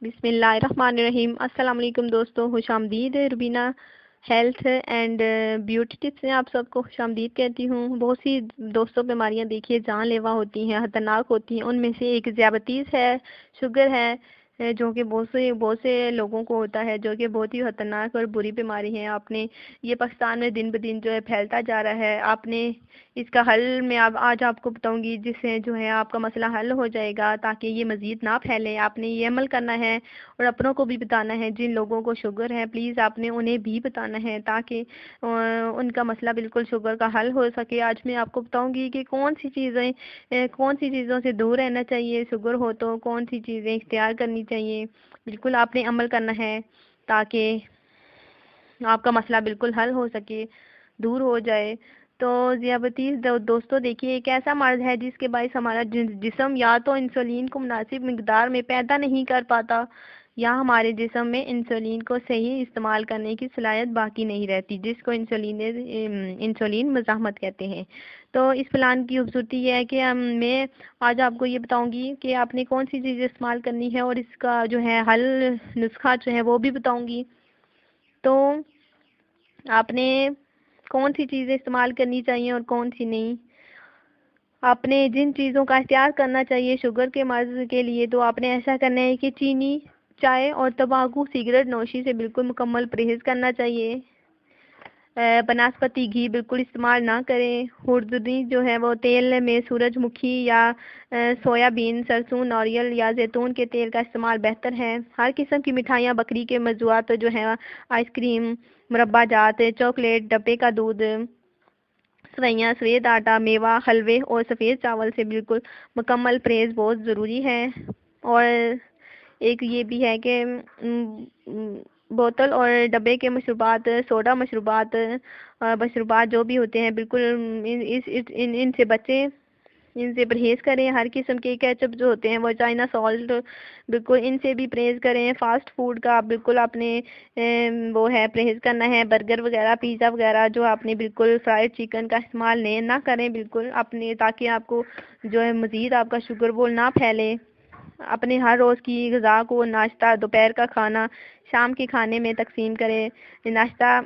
بسم اللہ الرحمن الرحیم۔ السلام علیکم دوستوں، خوش آمدید Rubina health and beauty tips میں آپ سب کو خوش آمدید کہتی ہوں۔ بہت سی دوستوں بیماریاں دیکھیے جان لیوا ہوتی ہیں، خطرناک ہوتی ہیں۔ ان میں سے ایک ذیابیطیز ہے، شوگر ہے، جو کہ بہت سے لوگوں کو ہوتا ہے، جو کہ بہت ہی خطرناک اور بری بیماری ہے۔ آپ نے یہ پاکستان میں دن بدن جو ہے پھیلتا جا رہا ہے۔ آپ نے اس کا حل میں آج آپ کو بتاؤں گی، جس سے جو ہے آپ کا مسئلہ حل ہو جائے گا تاکہ یہ مزید نہ پھیلے۔ آپ نے یہ عمل کرنا ہے اور اپنوں کو بھی بتانا ہے۔ جن لوگوں کو شوگر ہے پلیز آپ نے انہیں بھی بتانا ہے تاکہ ان کا مسئلہ بالکل شوگر کا حل ہو سکے۔ آج میں آپ کو بتاؤں گی کہ کون سی چیزوں سے دور رہنا چاہیے شوگر ہو تو، کون سی چیزیں اختیار کرنی چاہیے۔ بالکل آپ نے عمل کرنا ہے تاکہ آپ کا مسئلہ بالکل حل ہو سکے، دور ہو جائے۔ تو ذیابیطیز دوستوں دیکھیے ایک ایسا مرض ہے جس کے باعث ہمارا جسم یا تو انسولین کو مناسب مقدار میں پیدا نہیں کر پاتا، یا ہمارے جسم میں انسولین کو صحیح استعمال کرنے کی صلاحیت باقی نہیں رہتی، جس کو انسولین مزاحمت کہتے ہیں۔ تو اس پلان کی خوبصورتی یہ ہے کہ میں آج آپ کو یہ بتاؤں گی کہ آپ نے کون سی چیزیں استعمال کرنی ہے، اور اس کا جو ہے حل نسخہ جو ہے وہ بھی بتاؤں گی۔ تو آپ نے کون سی چیزیں استعمال کرنی چاہیے اور کون سی نہیں۔ آپ نے جن چیزوں کا اختیار کرنا چاہیے شوگر کے مرض کے لیے، تو آپ نے ایسا کرنا ہے کہ چینی، چائے اور تمباکو سگریٹ نوشی سے بالکل مکمل پرہیز کرنا چاہیے۔ بناسپتی گھی بالکل استعمال نہ کریں۔ خوردنی جو ہے وہ تیل میں سورج مکھی یا سویا بین، سرسوں، ناریل یا زیتون کے تیل کا استعمال بہتر ہے۔ ہر قسم کی مٹھائیاں، بکری کے موضوعات جو ہے، آئس کریم، مربع جات، چاکلیٹ، ڈبے کا دودھ، سوئیاں، سفید آٹا، میوہ، حلوے اور سفید چاول سے بالکل مکمل پرہیز بہت ضروری ہے۔ اور ایک یہ بھی ہے کہ بوتل اور ڈبے کے مشروبات، سوڈا مشروبات جو بھی ہوتے ہیں بالکل ان سے بچیں، ان سے پرہیز کریں۔ ہر قسم کے کیچپ جو ہوتے ہیں وہ چائنا سالٹ، بالکل ان سے بھی پرہیز کریں۔ فاسٹ فوڈ کا بالکل آپ نے وہ ہے پرہیز کرنا ہے۔ برگر وغیرہ، پیزا وغیرہ جو آپ نے بالکل فرائڈ چکن کا استعمال نہ کریں بالکل اپنے، تاکہ آپ کو جو ہے مزید آپ کا شوگر وہ نہ پھیلے۔ اپنے ہر روز کی غذا کو ناشتہ، دوپہر کا کھانا، شام کے کھانے میں تقسیم کریں۔ ناشتہ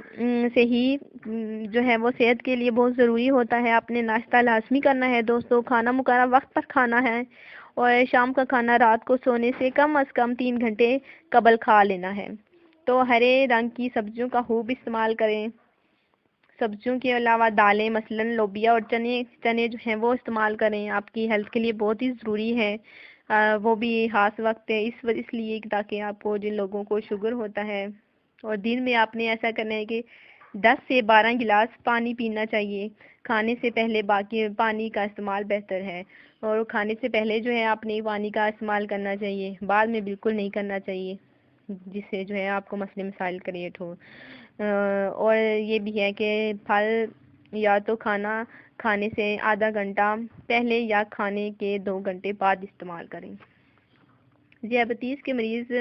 سے ہی جو ہے وہ صحت کے لیے بہت ضروری ہوتا ہے۔ اپنے ناشتہ لازمی کرنا ہے دوستوں، کھانا مقررہ وقت پر کھانا ہے، اور شام کا کھانا رات کو سونے سے کم از کم 3 گھنٹے قبل کھا لینا ہے۔ تو ہرے رنگ کی سبزیوں کا خوب استعمال کریں۔ سبزیوں کے علاوہ دالیں مثلاً لوبیا اور چنے جو ہیں وہ استعمال کریں، آپ کی ہیلتھ کے لیے بہت ہی ضروری ہے۔ وہ بھی خاص وقت ہے اس لیے تاکہ آپ کو، جن لوگوں کو شوگر ہوتا ہے، اور دن میں آپ نے ایسا کرنا ہے کہ 10 سے 12 گلاس پانی پینا چاہیے۔ کھانے سے پہلے باقی پانی کا استعمال بہتر ہے، اور کھانے سے پہلے جو ہے آپ نے پانی کا استعمال کرنا چاہیے، بعد میں بالکل نہیں کرنا چاہیے، جس سے جو ہے آپ کو مسئلے مسائل کریٹ ہو۔ اور یہ بھی ہے کہ پھل یا تو کھانے سے آدھا گھنٹہ پہلے یا کھانے کے 2 گھنٹے بعد استعمال کریں۔ ذیابیطیز کے مریض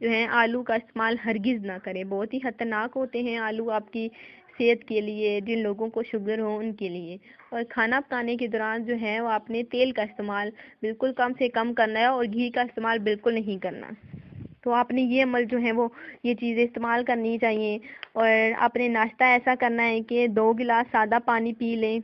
جو ہیں آلو کا استعمال ہرگز نہ کریں، بہت ہی خطرناک ہوتے ہیں آلو آپ کی صحت کے لیے، جن لوگوں کو شوگر ہو ان کے لیے۔ اور کھانا پکانے کے دوران جو ہے وہ آپ نے تیل کا استعمال بالکل کم سے کم کرنا ہے، اور گھی کا استعمال بالکل نہیں کرنا۔ تو آپ نے یہ عمل جو ہے وہ یہ چیزیں استعمال کرنی چاہیے۔ اور آپ نے ناشتہ ایسا کرنا ہے کہ 2 گلاس سادہ پانی پی لیں،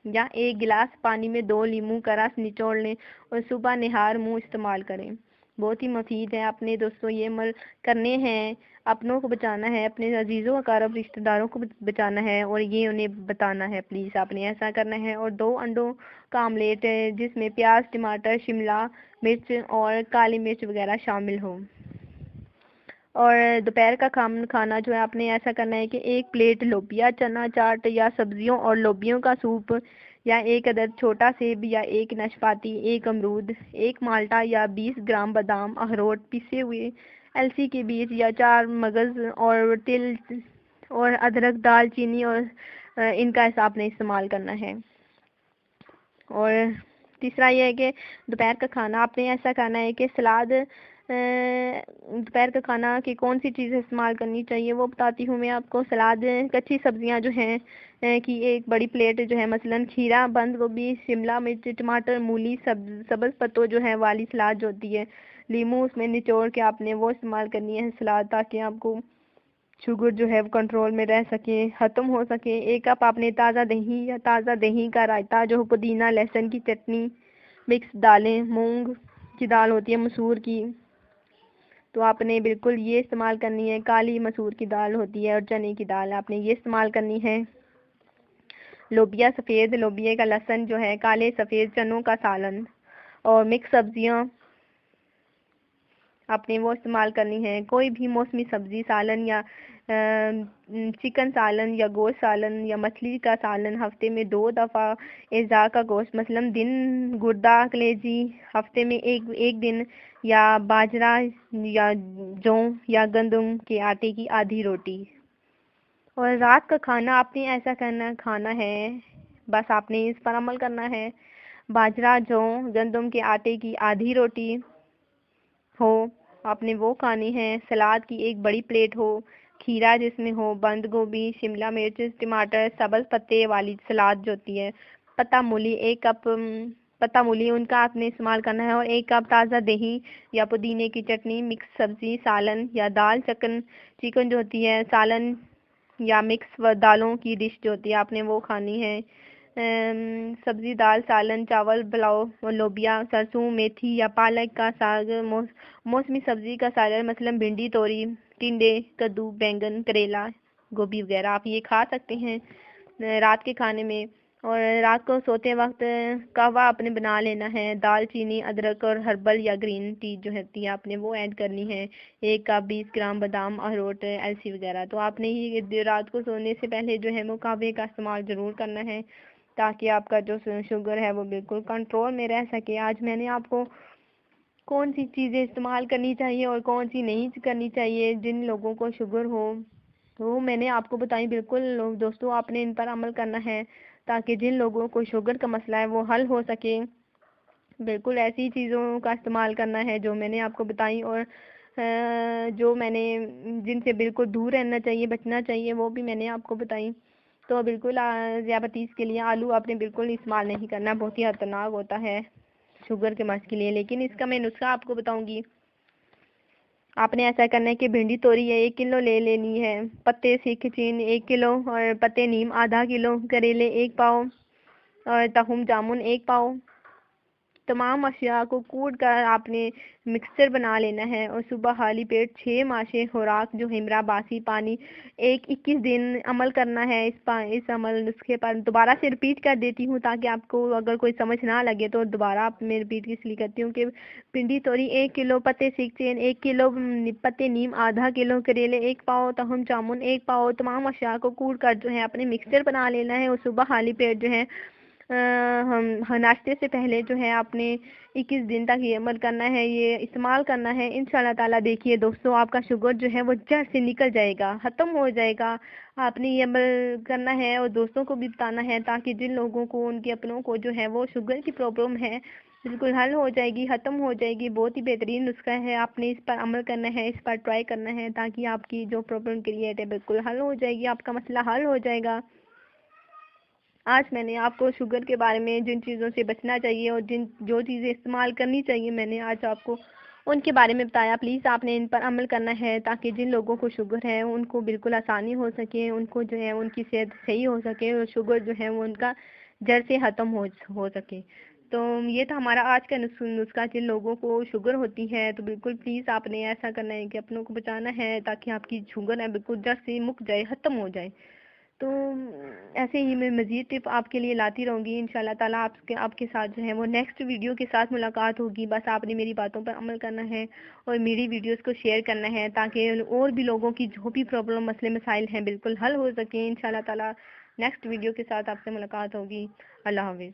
یا 1 گلاس پانی میں 2 لیموں کا رس نچوڑ لیں، اور صبح نہار منہ استعمال کریں۔ بہت ہی مفید ہے، اپنے دوستوں یہ عمل کرنے ہیں، اپنوں کو بچانا ہے، اپنے عزیزوں اقارب رشتہ داروں کو بچانا ہے، اور یہ انہیں بتانا ہے پلیز آپ نے ایسا کرنا ہے۔ اور 2 انڈوں کا آملیٹ جس میں پیاز، ٹماٹر، شملہ مرچ اور کالی مرچ وغیرہ شامل ہو۔ اور دوپہر کا کھانا جو ہے آپ نے ایسا کرنا ہے کہ 1 پلیٹ لوبیا چنا چاٹ یا سبزیوں اور لوبیوں کا سوپ، یا 1 عدد چھوٹا سیب یا 1 ناشپاتی، 1 امرود، 1 مالٹا یا 20 گرام بادام، اخروٹ، پیسے ہوئے السی کے بیج یا 4 مغز، اور تل اور ادرک، دال چینی، اور ان کا آپ نے استعمال کرنا ہے۔ اور تیسرا یہ ہے کہ دوپہر کا کھانا آپ نے ایسا کرنا ہے کہ سلاد، دوپہر کا کھانا کی کون سی چیزیں استعمال کرنی چاہیے وہ بتاتی ہوں میں آپ کو۔ سلاد، کچی سبزیاں جو ہیں کی 1 بڑی پلیٹ جو ہے، مثلاً کھیرا، بند گوبھی، شملہ مرچ، ٹماٹر، مولی، سبز پتوں جو ہے والی سلاد جو ہوتی ہے، لیمو اس میں نچوڑ کے آپ نے وہ استعمال کرنی ہے سلاد، تاکہ آپ کو شوگر جو ہے وہ کنٹرول میں رہ سکے، ختم ہو سکے۔ 1 کپ آپ نے تازہ دہی یا تازہ دہی کا رائتا جو پودینہ لہسن کی چٹنی، مکس دالیں، مونگ کی دال ہوتی ہے مسور کی، تو آپ نے بالکل یہ استعمال کرنی ہے۔ کالی مسور کی دال ہوتی ہے اور چنے کی دال آپ نے یہ استعمال کرنی ہے۔ لوبیا، سفید لوبیا کا لہسن جو ہے، کالے سفید چنوں کا سالن اور مکس سبزیاں آپ نے وہ استعمال کرنی ہے۔ کوئی بھی موسمی سبزی، سالن یا چکن سالن یا گوشت سالن یا مچھلی کا سالن ہفتے میں 2 دفعہ۔ اجزاء کا گوشت مثلاً دن گردہ کلیجی، ہفتے میں ایک دن، یا باجرہ یا جو یا گندم کے آٹے کی آدھی روٹی۔ اور رات کا کھانا آپ نے ایسا کھانا ہے، بس آپ نے اس پر عمل کرنا ہے۔ باجرہ، جو، گندم کے آٹے کی آدھی روٹی ہو، آپ نے وہ کھانی ہے۔ سلاد کی ایک بڑی پلیٹ ہو، کھیرا جس میں ہو، بند گوبھی، شملہ مرچ، ٹماٹر، سبز پتے والی سلاد جو ہوتی ہے، پتہ مولی 1 کپ پتہ مولی ان کا آپ نے استعمال کرنا ہے، اور 1 کپ تازہ دہی یا پودینے کی چٹنی، مکس سبزی، سالن یا دال چکن جو ہوتی ہے، سالن یا مکس دالوں کی ڈش جو ہوتی ہے آپ نے وہ کھانی ہے۔ سبزی، دال، سالن، چاول، پلاؤ، لوبیا، سرسوں، میتھی یا پالک کا ساگ، موسمی سبزی کا سالن مثلاً بھنڈی، توری، ٹنڈے، کدو، بینگن، کریلا، گوبھی وغیرہ آپ یہ کھا سکتے ہیں رات کے کھانے میں۔ اور رات کو سوتے وقت قہوہ آپ نے بنا لینا ہے، دال چینی، ادرک اور ہربل یا گرین ٹی جو ہوتی ہے آپ نے وہ ایڈ کرنی ہے۔ 1 کپ 20 گرام بادام، اخروٹ، السی وغیرہ۔ تو آپ نے یہ رات کو سونے سے پہلے جو ہے وہ قہوے کا استعمال ضرور کرنا ہے، تاکہ آپ کا جو شوگر ہے وہ بالکل کنٹرول میں رہ سکے۔ آج میں نے آپ کو کون سی چیزیں استعمال کرنی چاہیے اور کون سی نہیں کرنی چاہیے جن لوگوں کو شوگر ہو، وہ میں نے آپ کو بتائی۔ بالکل دوستو آپ نے ان پر عمل کرنا ہے، تاکہ جن لوگوں کو شوگر کا مسئلہ ہے وہ حل ہو سکے۔ بالکل ایسی چیزوں کا استعمال کرنا ہے جو میں نے آپ کو بتائی، اور جو میں نے جن سے بالکل دور رہنا چاہیے، بچنا چاہیے، وہ بھی میں نے آپ کو بتائی۔ تو بالکل ذیابیطیز کے لیے آلو آپ نے بالکل استعمال نہیں کرنا، بہت ہی خطرناک ہوتا ہے شوگر کے مرض کے لیے، لیکن اس کا میں نسخہ آپ کو بتاؤں گی۔ آپ نے ایسا کرنا ہے کہ بھنڈی توری ہے 1 کلو لے لینی ہے، پتے سیکھ چین 1 کلو اور پتے نیم آدھا کلو، کریلے 1 پاؤ اور تہم جامن 1 پاؤ۔ تمام اشیاء کو کوٹ کر آپ نے مکسچر بنا لینا ہے، اور صبح خالی پیٹ 6 ماشے خوراک جو ہمراہ باسی پانی 21 دن عمل کرنا ہے۔ اس عمل نسخے پر دوبارہ سے رپیٹ کر دیتی ہوں، تاکہ آپ کو اگر کوئی سمجھ نہ لگے تو دوبارہ آپ میں رپیٹ اس لیے کرتی ہوں کہ بھنڈی توری 1 کلو، پتے سیکھ چین 1 کلو، پتے نیم آدھا کلو، کریلے 1 پاؤ، تہم جامن 1 پاؤ، تمام اشیاء کو کوٹ کر جو ہے اپنے مکسچر بنا لینا ہے، اور صبح خالی پیٹ جو ہے ناشتے سے پہلے جو ہے آپ نے 21 دن تک یہ عمل کرنا ہے، یہ استعمال کرنا ہے۔ انشاءاللہ تعالیٰ دیکھیے دوستو آپ کا شوگر جو ہے وہ جڑ سے نکل جائے گا، ختم ہو جائے گا۔ آپ نے یہ عمل کرنا ہے اور دوستوں کو بھی بتانا ہے، تاکہ جن لوگوں کو ان کے اپنوں کو جو ہے وہ شوگر کی پرابلم ہے بالکل حل ہو جائے گی، ختم ہو جائے گی۔ بہت ہی بہترین نسخہ ہے، آپ نے اس پر عمل کرنا ہے، اس پر ٹرائی کرنا ہے، تاکہ آپ کی جو پرابلم کریٹ ہے بالکل حل ہو جائے گی، آپ کا مسئلہ حل ہو جائے گا۔ آج میں نے آپ کو شوگر کے بارے میں جن چیزوں سے بچنا چاہیے اور جو چیزیں استعمال کرنی چاہیے میں نے آج آپ کو ان کے بارے میں بتایا۔ پلیز آپ نے ان پر عمل کرنا ہے، تاکہ جن لوگوں کو شوگر ہے ان کو بالکل آسانی ہو سکے، ان کو جو ہے ان کی صحت صحیح ہو سکے، اور شوگر جو ہے وہ ان کا جڑ سے ختم ہو سکے۔ تو یہ تھا ہمارا آج کا نسخہ۔ جن لوگوں کو شوگر ہوتی ہے تو بالکل پلیز آپ نے ایسا کرنا ہے کہ اپنوں کو بچانا ہے، تاکہ آپ کی شوگر ہے بالکل جڑ سے مک جائے، ختم ہو جائے۔ تو ایسے ہی میں مزید ٹپ آپ کے لیے لاتی رہوں گی انشاءاللہ تعالیٰ۔ آپ کے ساتھ جو ہے وہ نیکسٹ ویڈیو کے ساتھ ملاقات ہوگی۔ بس آپ نے میری باتوں پر عمل کرنا ہے اور میری ویڈیوز کو شیئر کرنا ہے، تاکہ اور بھی لوگوں کی جو بھی پرابلم مسئلے مسائل ہیں بالکل حل ہو سکیں۔ انشاءاللہ تعالیٰ نیکسٹ ویڈیو کے ساتھ آپ سے ملاقات ہوگی۔ اللہ حافظ۔